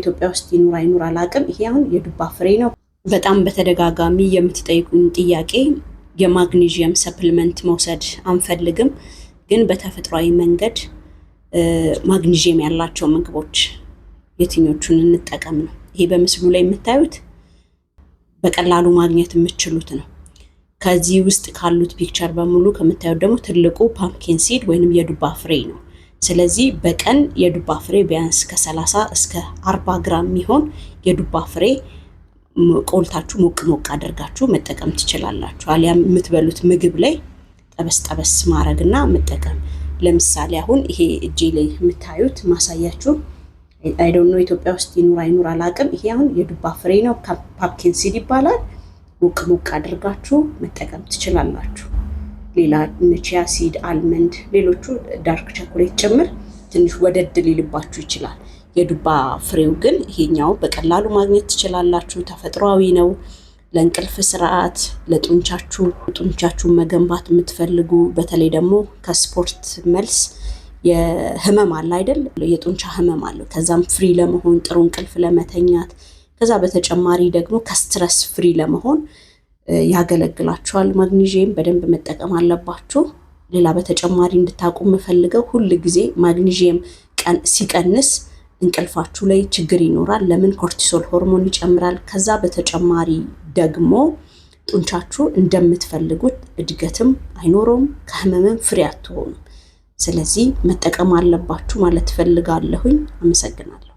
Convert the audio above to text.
ኢትዮጵያ ውስጥ ይኑር አይኑር አላውቅም። ይሄ አሁን የዱባ ፍሬ ነው። በጣም በተደጋጋሚ የምትጠይቁኝ ጥያቄ የማግኒዥየም ሰፕሊመንት መውሰድ አንፈልግም፣ ግን በተፈጥሯዊ መንገድ ማግኒዥየም ያላቸው ምግቦች የትኞቹን እንጠቀም ነው። ይሄ በምስሉ ላይ የምታዩት በቀላሉ ማግኘት የምትችሉት ነው። ከዚህ ውስጥ ካሉት ፒክቸር በሙሉ ከምታዩት ደግሞ ትልቁ ፓምኪን ሲድ ወይንም የዱባ ፍሬ ነው። ስለዚህ በቀን የዱባ ፍሬ ቢያንስ ከ30 እስከ 40 ግራም የሚሆን የዱባ ፍሬ ቆልታችሁ ሞቅ አድርጋችሁ መጠቀም ትችላላችሁ። አሊያም የምትበሉት ምግብ ላይ ጠበስ ማድረግና መጠቀም። ለምሳሌ አሁን ይሄ እጄ ላይ የምታዩት ማሳያችሁ አይ ዶንት ኖ ኢትዮጵያ ውስጥ ይኑር አይኑር አላውቅም። ይሄ አሁን የዱባ ፍሬ ነው፣ ፓምኪን ሲድ ይባላል። ሞቅ አድርጋችሁ መጠቀም ትችላላችሁ። ሌላ ቺያ ሲድ፣ አልመንድ፣ ሌሎቹ ዳርክ ቸኮሌት ጭምር ትንሽ ወደድ ሊልባችሁ ይችላል። የዱባ ፍሬው ግን ይሄኛው በቀላሉ ማግኘት ትችላላችሁ። ተፈጥሯዊ ነው። ለእንቅልፍ ስርዓት፣ ለጡንቻችሁን መገንባት የምትፈልጉ በተለይ ደግሞ ከስፖርት መልስ የህመም አለ አይደል? የጡንቻ ህመም አለ። ከዛም ፍሪ ለመሆን ጥሩ እንቅልፍ ለመተኛት፣ ከዛ በተጨማሪ ደግሞ ከስትረስ ፍሪ ለመሆን ያገለግላችኋል። ማግኒዥየም በደንብ መጠቀም አለባችሁ። ሌላ በተጨማሪ እንድታውቁ የምፈልገው ሁል ጊዜ ማግኒዥየም ሲቀንስ እንቅልፋችሁ ላይ ችግር ይኖራል። ለምን? ኮርቲሶል ሆርሞን ይጨምራል። ከዛ በተጨማሪ ደግሞ ጡንቻችሁ እንደምትፈልጉት እድገትም አይኖረውም፣ ከህመምም ፍሪ አትሆኑም። ስለዚህ መጠቀም አለባችሁ ማለት ፈልጋለሁኝ። አመሰግናለሁ።